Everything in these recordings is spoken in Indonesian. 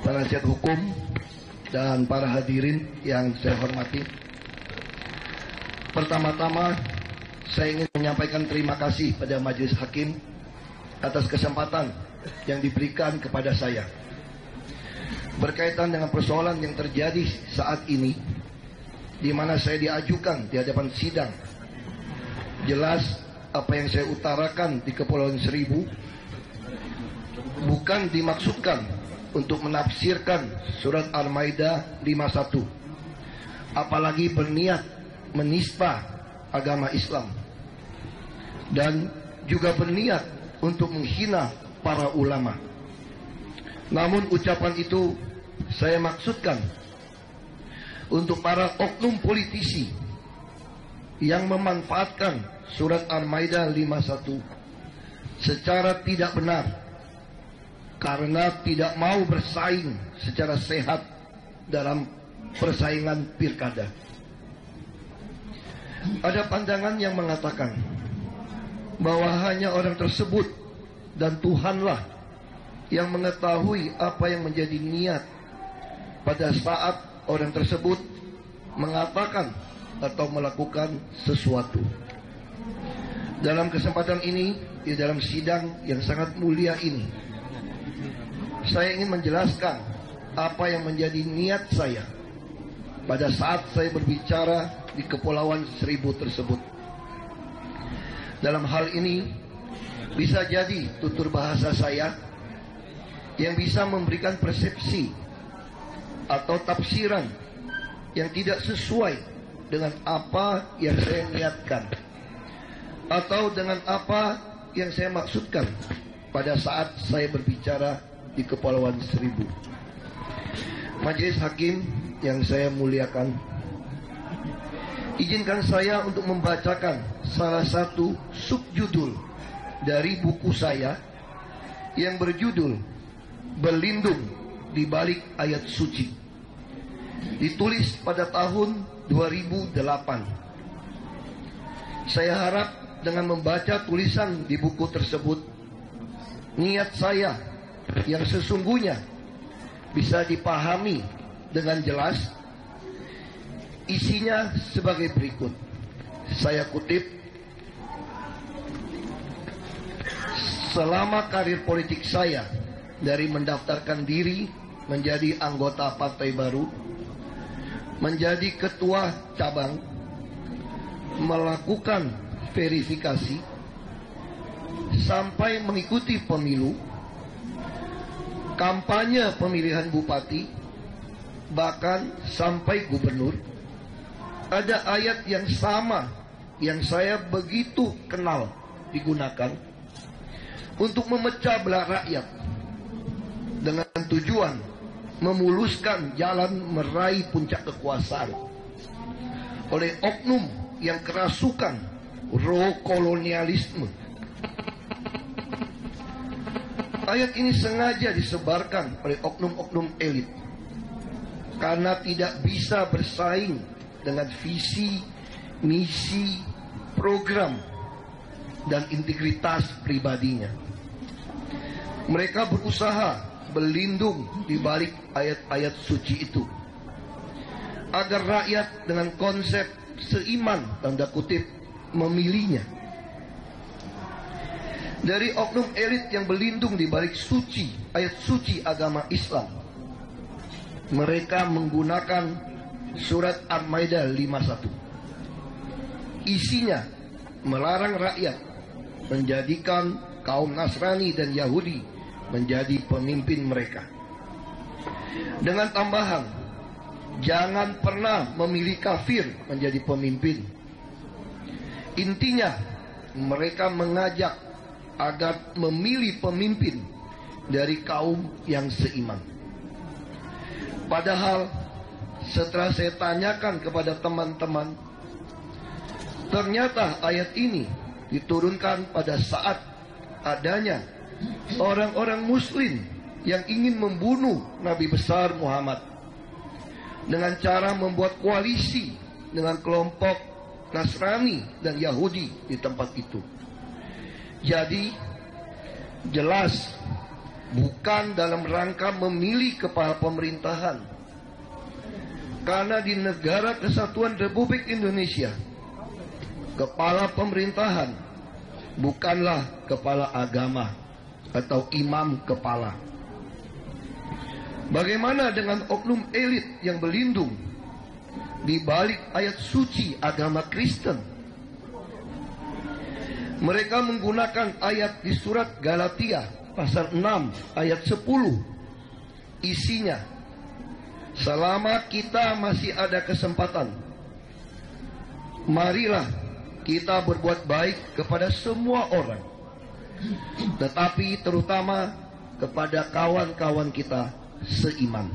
penasihat hukum dan para hadirin yang saya hormati. Pertama-tama saya ingin menyampaikan terima kasih pada Majelis Hakim atas kesempatan yang diberikan kepada saya berkaitan dengan persoalan yang terjadi saat ini, di mana saya diajukan di hadapan sidang. Jelas apa yang saya utarakan di Kepulauan Seribu bukan dimaksudkan untuk menafsirkan surat Al-Maidah 51, apalagi berniat menista agama Islam, dan juga berniat untuk menghina para ulama. Namun ucapan itu saya maksudkan untuk para oknum politisi yang memanfaatkan surat Al-Maidah 51 secara tidak benar, karena tidak mau bersaing secara sehat dalam persaingan pilkada. Ada pandangan yang mengatakan bahwa hanya orang tersebut dan Tuhanlah yang mengetahui apa yang menjadi niat pada saat orang tersebut mengatakan atau melakukan sesuatu. Dalam kesempatan ini, di dalam sidang yang sangat mulia ini, saya ingin menjelaskan apa yang menjadi niat saya pada saat saya berbicara di Kepulauan Seribu tersebut. Dalam hal ini, bisa jadi tutur bahasa saya yang bisa memberikan persepsi atau tafsiran yang tidak sesuai dengan apa yang saya niatkan atau dengan apa yang saya maksudkan pada saat saya berbicara di Kepulauan Seribu. Majelis Hakim yang saya muliakan, izinkan saya untuk membacakan salah satu subjudul dari buku saya yang berjudul Berlindung di Balik Ayat Suci, ditulis pada tahun 2008. Saya harap dengan membaca tulisan di buku tersebut, niat saya yang sesungguhnya bisa dipahami dengan jelas. Isinya sebagai berikut. Saya kutip: selama karir politik saya dari mendaftarkan diri menjadi anggota partai baru, menjadi ketua cabang, melakukan verifikasi, sampai mengikuti pemilu, kampanye pemilihan bupati, bahkan sampai gubernur, ada ayat yang sama yang saya begitu kenal digunakan untuk memecah belah rakyat dengan tujuan memuluskan jalan meraih puncak kekuasaan oleh oknum yang kerasukan roh kolonialisme. Ayat ini sengaja disebarkan oleh oknum-oknum elit karena tidak bisa bersaing dengan visi, misi, program, dan integritas pribadinya. Mereka berusaha berlindung di balik ayat-ayat suci itu agar rakyat dengan konsep seiman, tanda kutip, memilihnya. Dari oknum elit yang berlindung di balik suci, ayat suci agama Islam, mereka menggunakan surat Al-Maidah 51. Isinya melarang rakyat menjadikan kaum Nasrani dan Yahudi menjadi pemimpin mereka, dengan tambahan, jangan pernah memilih kafir menjadi pemimpin. Intinya, mereka mengajak agar memilih pemimpin dari kaum yang seiman. Padahal setelah saya tanyakan kepada teman-teman, ternyata ayat ini diturunkan pada saat adanya orang-orang muslim yang ingin membunuh Nabi besar Muhammad dengan cara membuat koalisi dengan kelompok Nasrani dan Yahudi di tempat itu. Jadi jelas bukan dalam rangka memilih kepala pemerintahan. Karena di negara kesatuan Republik Indonesia, kepala pemerintahan bukanlah kepala agama atau imam kepala. Bagaimana dengan oknum elit yang berlindung di balik ayat suci agama Kristen? Mereka menggunakan ayat di surat Galatia pasal 6 ayat 10. Isinya, selama kita masih ada kesempatan, marilah kita berbuat baik kepada semua orang, tetapi terutama kepada kawan-kawan kita seiman.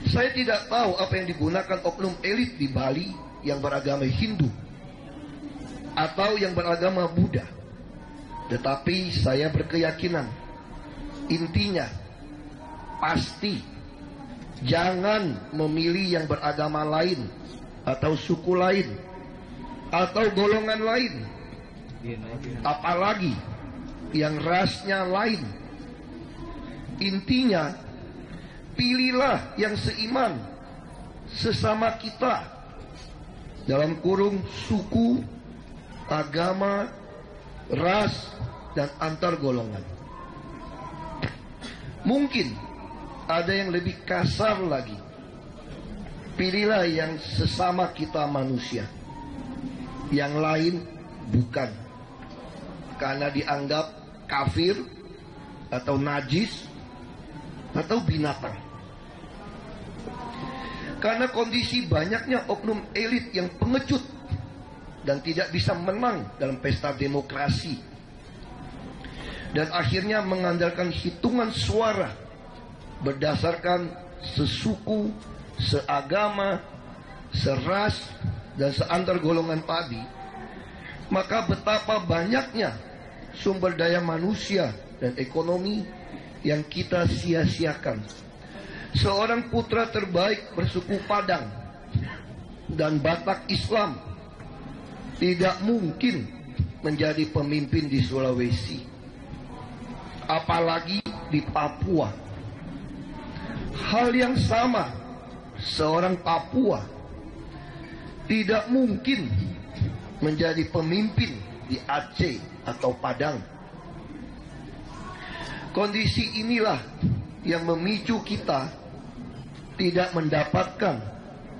Saya tidak tahu apa yang digunakan oknum elit di Bali yang beragama Hindu atau yang beragama Buddha, tetapi saya berkeyakinan intinya pasti jangan memilih yang beragama lain atau suku lain atau golongan lain, apalagi yang rasnya lain. Intinya, pilihlah yang seiman sesama kita, dalam kurung suku, agama, ras, dan antar golongan. Mungkin ada yang lebih kasar lagi, pilihlah yang sesama kita manusia, yang lain bukan, karena dianggap kafir atau najis atau binatang. Karena kondisi banyaknya oknum elit yang pengecut dan tidak bisa menang dalam pesta demokrasi, dan akhirnya mengandalkan hitungan suara berdasarkan sesuku, seagama, seras, dan seantar golongan tadi, maka betapa banyaknya sumber daya manusia dan ekonomi yang kita sia-siakan. Seorang putra terbaik bersuku Padang dan Batak Islam tidak mungkin menjadi pemimpin di Sulawesi, apalagi di Papua. Hal yang sama, seorang Papua tidak mungkin menjadi pemimpin di Aceh atau Padang. Kondisi inilah yang memicu kita tidak mendapatkan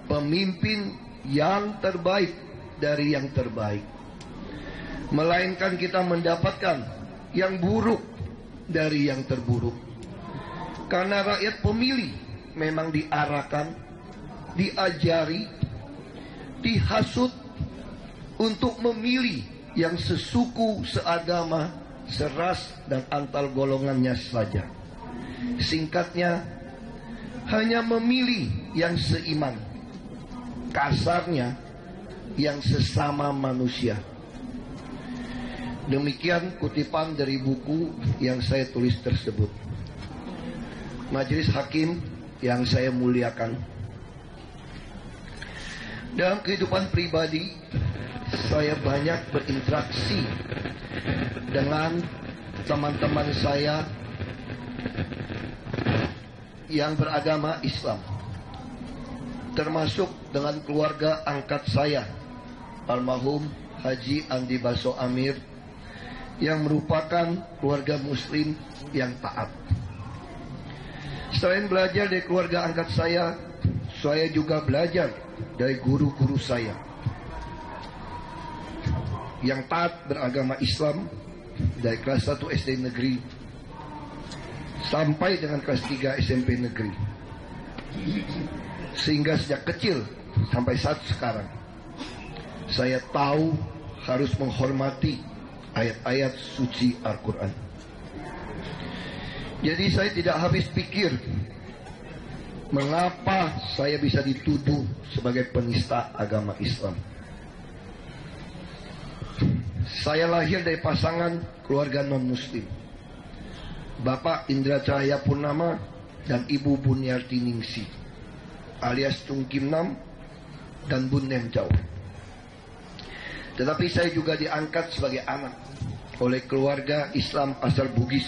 pemimpin yang terbaik dari yang terbaik, melainkan kita mendapatkan yang buruk dari yang terburuk. Karena rakyat pemilih memang diarahkan, diajari, dihasut untuk memilih yang sesuku, seagama, seras, dan antar golongannya saja. Singkatnya, hanya memilih yang seiman, kasarnya yang sesama manusia. Demikian kutipan dari buku yang saya tulis tersebut. Majelis Hakim yang saya muliakan, dalam kehidupan pribadi saya banyak berinteraksi dengan teman-teman saya yang beragama Islam, termasuk dengan keluarga angkat saya, almarhum Haji Andi Baso Amir, yang merupakan keluarga muslim yang taat. Selain belajar dari keluarga angkat saya juga belajar dari guru-guru saya yang taat beragama Islam dari kelas 1 SD negeri sampai dengan kelas 3 SMP negeri. Sehingga sejak kecil sampai saat sekarang saya tahu harus menghormati ayat-ayat suci Al-Quran. Jadi saya tidak habis pikir mengapa saya bisa dituduh sebagai penista agama Islam. Saya lahir dari pasangan keluarga non-muslim, Bapak Indra Cahaya Purnama dan Ibu Bunyarti Ningsi alias Tung Kim Nam dan Bun Nem Jau. Tetapi saya juga diangkat sebagai anak oleh keluarga Islam asal Bugis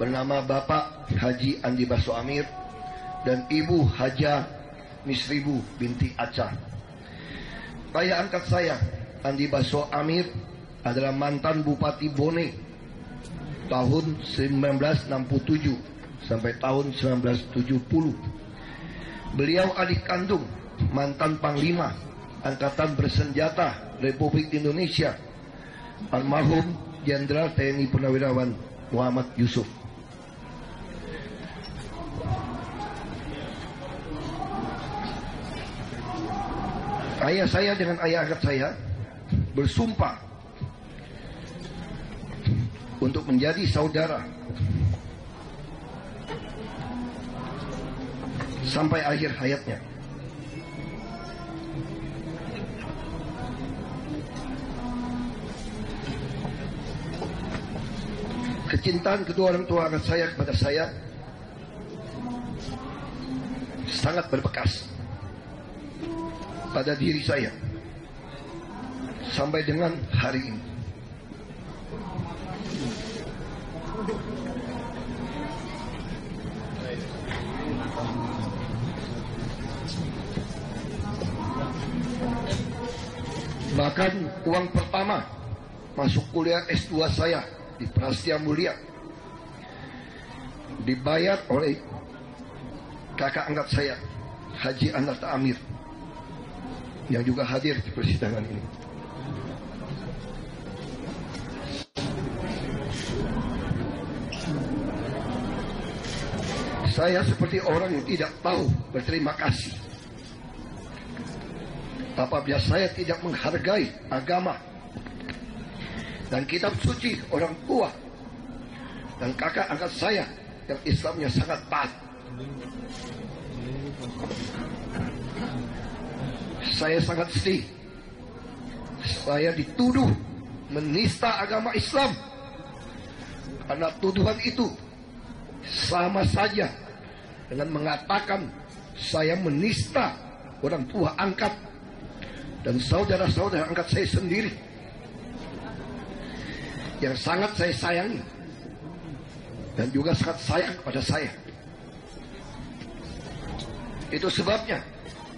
bernama Bapak Haji Andi Baso Amir dan Ibu Haja Misribu binti Acah. Ayah angkat saya, Andi Baso Amir, adalah mantan Bupati Bone tahun 1967 sampai tahun 1970. Beliau adik kandung mantan Panglima Angkatan Bersenjata Republik Indonesia, almarhum Jenderal TNI Purnawirawan Muhammad Yusuf. Ayah saya dengan ayah angkat saya bersumpah untuk menjadi saudara sampai akhir hayatnya. Kecintaan kedua orang tua angkat saya kepada saya sangat berbekas pada diri saya sampai dengan hari ini. Bahkan uang pertama masuk kuliah S2 saya di Prastia Mulia dibayar oleh kakak angkat saya, Haji Anarta Amir, yang juga hadir di persidangan ini. Saya seperti orang yang tidak tahu berterima kasih apabila saya tidak menghargai agama dan kitab suci orang tua dan kakak angkat saya yang Islamnya sangat taat. Saya sangat sedih. Saya dituduh menista agama Islam, karena tuduhan itu sama saja dengan mengatakan saya menista orang tua angkat dan saudara-saudara angkat saya sendiri yang sangat saya sayangi dan juga sangat sayang kepada saya. Itu sebabnya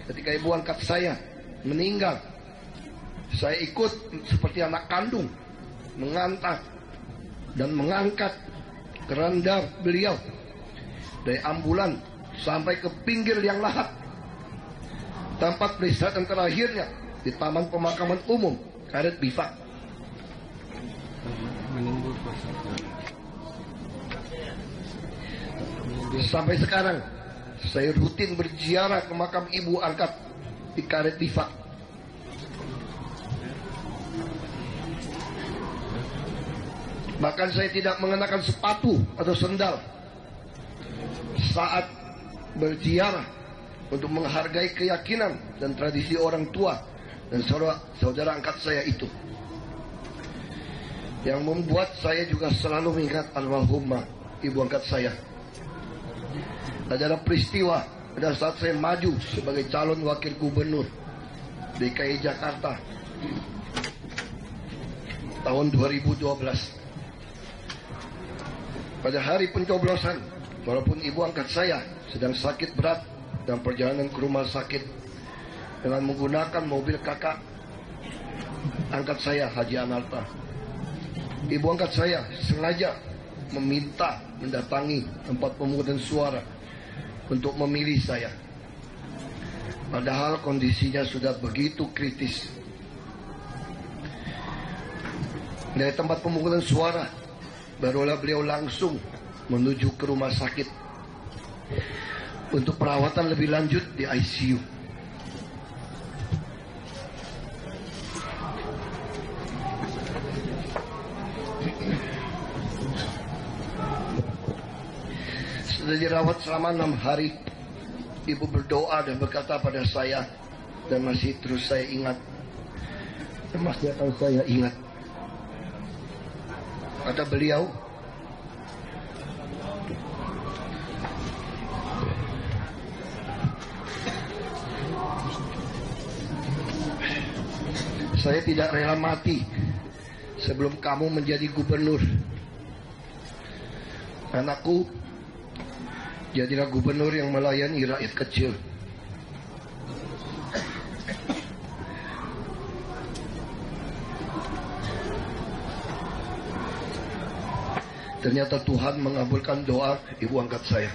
ketika ibu angkat saya meninggal, saya ikut seperti anak kandung mengantar dan mengangkat keranda beliau dari ambulan sampai ke pinggir liang lahat, tempat peristirahatan terakhirnya di Taman Pemakaman Umum Karet Bifak. Sampai sekarang saya rutin berziarah ke makam ibu angkat di Karet Bifak. Bahkan saya tidak mengenakan sepatu atau sendal saat berziarah untuk menghargai keyakinan dan tradisi orang tua dan saudara angkat saya itu. Yang membuat saya juga selalu mengingat almarhumah ibu angkat saya adalah peristiwa pada saat saya maju sebagai calon wakil gubernur DKI Jakarta tahun 2012. Pada hari pencoblosan, walaupun ibu angkat saya sedang sakit berat dan perjalanan ke rumah sakit dengan menggunakan mobil kakak angkat saya, Haji Anarta, ibu angkat saya sengaja meminta mendatangi tempat pemungutan suara untuk memilih saya. Padahal kondisinya sudah begitu kritis. Dari tempat pemungutan suara, barulah beliau langsung menuju ke rumah sakit untuk perawatan lebih lanjut di ICU. Sudah dirawat selama 6 hari. Ibu berdoa dan berkata pada saya, dan masih terus saya ingat, dan masih akan saya ingat. Kata beliau, saya tidak rela mati sebelum kamu menjadi gubernur. Anakku, jadilah gubernur yang melayani rakyat kecil. Ternyata Tuhan mengabulkan doa ibu angkat saya.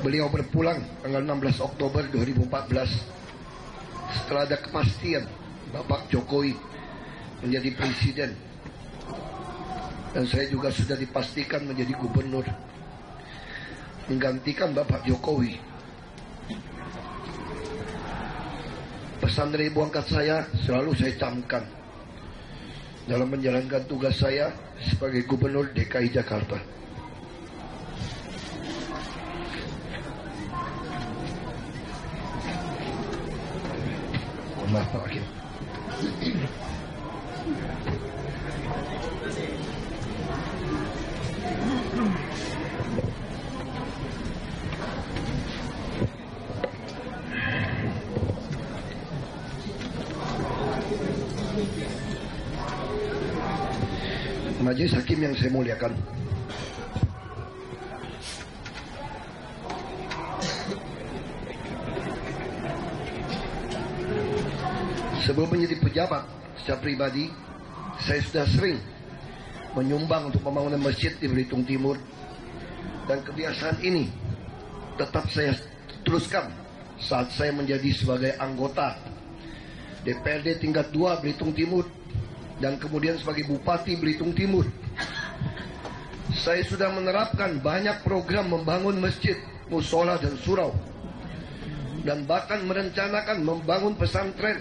Beliau berpulang tanggal 16 Oktober 2014 setelah ada kepastian Bapak Jokowi menjadi presiden. Dan saya juga sudah dipastikan menjadi gubernur menggantikan Bapak Jokowi. Pesan dari ibu angkat saya selalu saya camkan dalam menjalankan tugas saya sebagai Gubernur DKI Jakarta. Mohon maaf Pak Hakim. Majelis Hakim yang saya muliakan, sebelum menjadi pejabat secara pribadi, saya sudah sering menyumbang untuk pembangunan masjid di Belitung Timur, dan kebiasaan ini tetap saya teruskan saat saya menjadi sebagai anggota DPRD tingkat 2 Belitung Timur dan kemudian sebagai Bupati Belitung Timur. Saya sudah menerapkan banyak program membangun masjid, musola dan surau, dan bahkan merencanakan membangun pesantren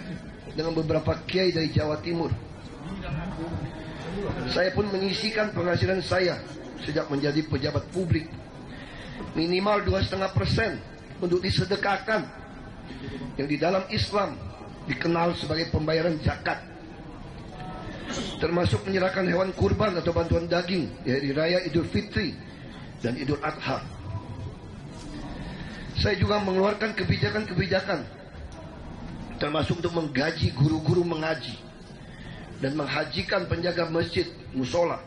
dengan beberapa kiai dari Jawa Timur. Saya pun menyisihkan penghasilan saya sejak menjadi pejabat publik minimal 2,5% untuk disedekahkan, yang di dalam Islam dikenal sebagai pembayaran zakat, termasuk menyerahkan hewan kurban atau bantuan daging di hari raya Idul Fitri dan Idul Adha. Saya juga mengeluarkan kebijakan-kebijakan termasuk untuk menggaji guru-guru mengaji dan menghajikan penjaga masjid, musola,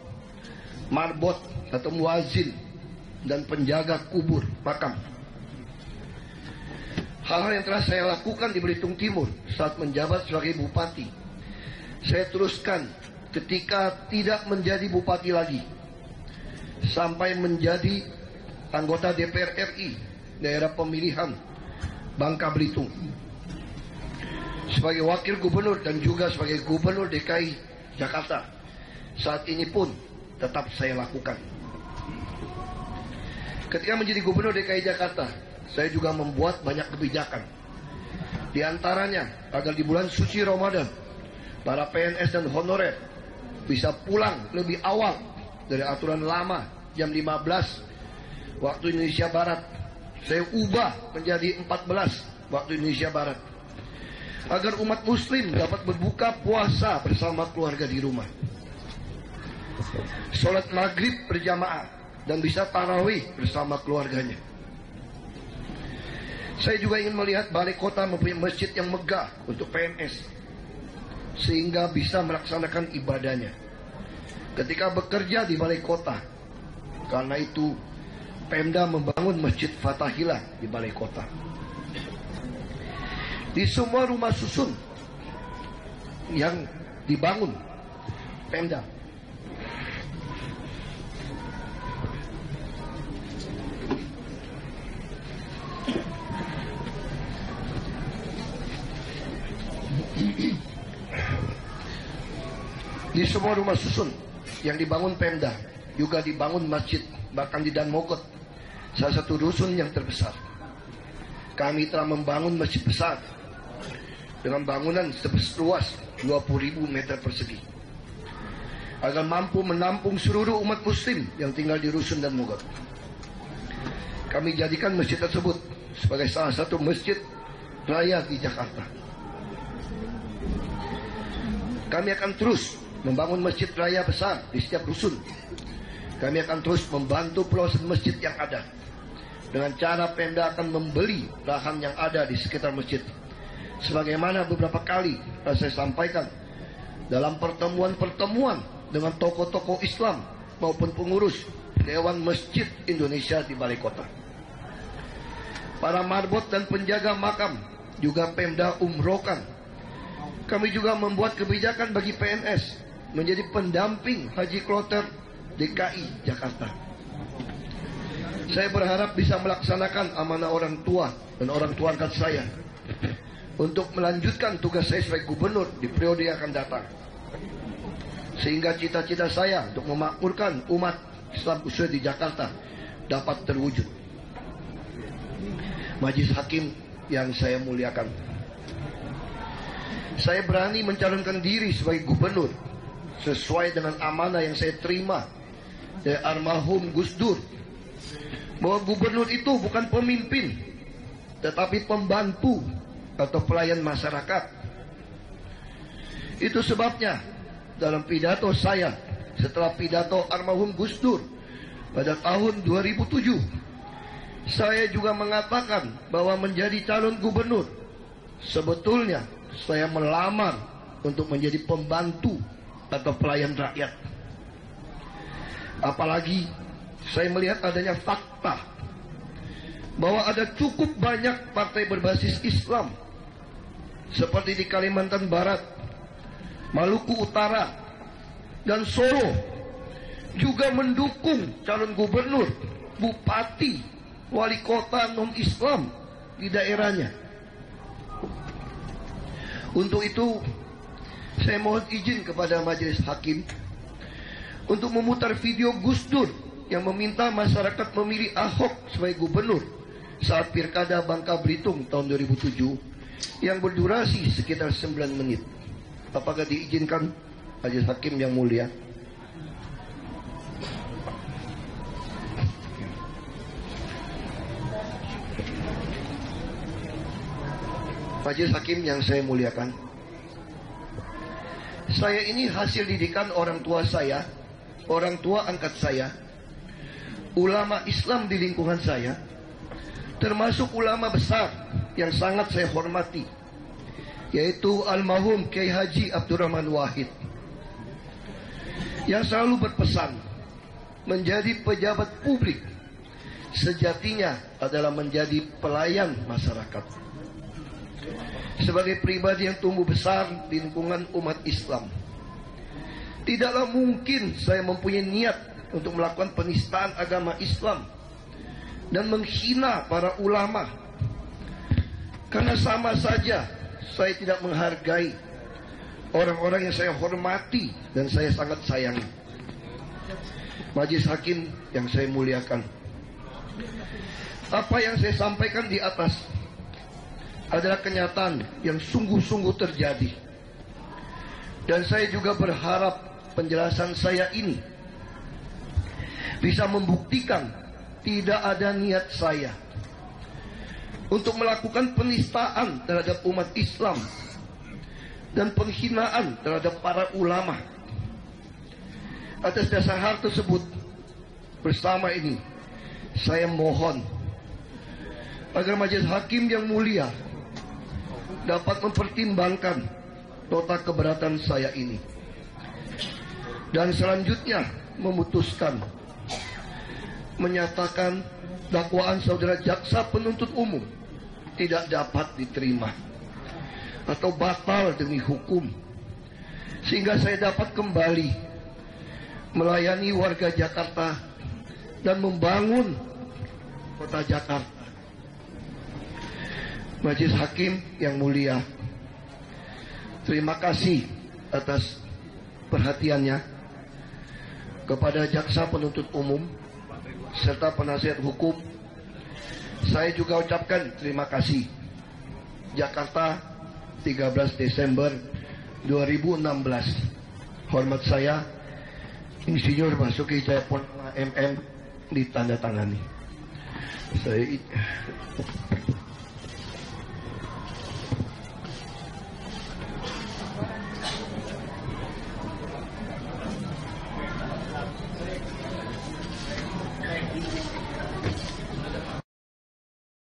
marbot atau muazin, dan penjaga kubur, makam. Hal-hal yang telah saya lakukan di Belitung Timur saat menjabat sebagai bupati, saya teruskan ketika tidak menjadi bupati lagi, sampai menjadi anggota DPR RI daerah pemilihan Bangka Belitung, sebagai wakil gubernur dan juga sebagai gubernur DKI Jakarta. Saat ini pun tetap saya lakukan. Ketika menjadi gubernur DKI Jakarta, saya juga membuat banyak kebijakan. Di antaranya agar di bulan suci Ramadan para PNS dan honorer bisa pulang lebih awal dari aturan lama jam 15 waktu Indonesia Barat. Saya ubah menjadi 14 waktu Indonesia Barat, agar umat muslim dapat berbuka puasa bersama keluarga di rumah, sholat maghrib berjamaah, dan bisa tarawih bersama keluarganya. Saya juga ingin melihat balai kota mempunyai masjid yang megah untuk PNS, sehingga bisa melaksanakan ibadahnya ketika bekerja di balai kota. Karena itu Pemda membangun Masjid Fathahillah di balai kota. Di semua rumah susun yang dibangun Pemda, di semua rumah susun yang dibangun Pemda juga dibangun masjid. Bahkan di Danmogot, salah satu rusun yang terbesar, kami telah membangun masjid besar dengan bangunan seluas 20.000 meter persegi, agar mampu menampung seluruh umat muslim yang tinggal di rusun Danmogot. Kami jadikan masjid tersebut sebagai salah satu masjid raya di Jakarta. Kami akan terus membangun masjid raya besar di setiap rusun. Kami akan terus membantu pelaksanaan masjid yang ada dengan cara Pemda akan membeli lahan yang ada di sekitar masjid. Sebagaimana beberapa kali saya sampaikan dalam pertemuan-pertemuan dengan tokoh-tokoh Islam maupun pengurus Dewan Masjid Indonesia di Balai Kota. Para marbot dan penjaga makam juga Pemda umrohkan. Kami juga membuat kebijakan bagi PNS menjadi pendamping Haji Kloter DKI Jakarta. Saya berharap bisa melaksanakan amanah orang tua dan orang tua angkat saya untuk melanjutkan tugas saya sebagai gubernur di periode yang akan datang, sehingga cita-cita saya untuk memakmurkan umat Islam khususnya di Jakarta dapat terwujud. Majelis Hakim yang saya muliakan, saya berani mencalonkan diri sebagai gubernur sesuai dengan amanah yang saya terima dari almarhum Gus Dur, bahwa gubernur itu bukan pemimpin tetapi pembantu atau pelayan masyarakat. Itu sebabnya dalam pidato saya setelah pidato almarhum Gus Dur pada tahun 2007, saya juga mengatakan bahwa menjadi calon gubernur sebetulnya saya melamar untuk menjadi pembantu atau pelayan rakyat. Apalagi saya melihat adanya fakta bahwa ada cukup banyak partai berbasis Islam seperti di Kalimantan Barat, Maluku Utara, dan Solo juga mendukung calon gubernur, bupati, wali kota non-Islam di daerahnya. Untuk itu, saya mohon izin kepada Majelis Hakim untuk memutar video Gus Dur yang meminta masyarakat memilih Ahok sebagai gubernur saat Pilkada Bangka Belitung tahun 2007 yang berdurasi sekitar 9 menit. Apakah diizinkan, Majelis Hakim yang mulia? Majelis Hakim yang saya muliakan, saya ini hasil didikan orang tua saya, orang tua angkat saya, ulama Islam di lingkungan saya, termasuk ulama besar yang sangat saya hormati, yaitu almarhum Kiai Haji Abdurrahman Wahid, yang selalu berpesan menjadi pejabat publik sejatinya adalah menjadi pelayan masyarakat. Sebagai pribadi yang tumbuh besar di lingkungan umat Islam, tidaklah mungkin saya mempunyai niat untuk melakukan penistaan agama Islam dan menghina para ulama, karena sama saja saya tidak menghargai orang-orang yang saya hormati dan saya sangat sayangi. Majelis Hakim yang saya muliakan, apa yang saya sampaikan di atas adalah kenyataan yang sungguh-sungguh terjadi, dan saya juga berharap penjelasan saya ini bisa membuktikan tidak ada niat saya untuk melakukan penistaan terhadap umat Islam dan penghinaan terhadap para ulama. Atas dasar hal tersebut, bersama ini saya mohon agar Majelis Hakim yang mulia dapat mempertimbangkan nota keberatan saya ini dan selanjutnya memutuskan menyatakan dakwaan saudara jaksa penuntut umum tidak dapat diterima atau batal demi hukum, sehingga saya dapat kembali melayani warga Jakarta dan membangun kota Jakarta. Majelis Hakim yang mulia, terima kasih atas perhatiannya kepada jaksa penuntut umum serta penasihat hukum. Saya juga ucapkan terima kasih. Jakarta, 13 Desember 2016. Hormat saya, Insinyur Basuki Cahayapurnama MM, ditandatangani. Saya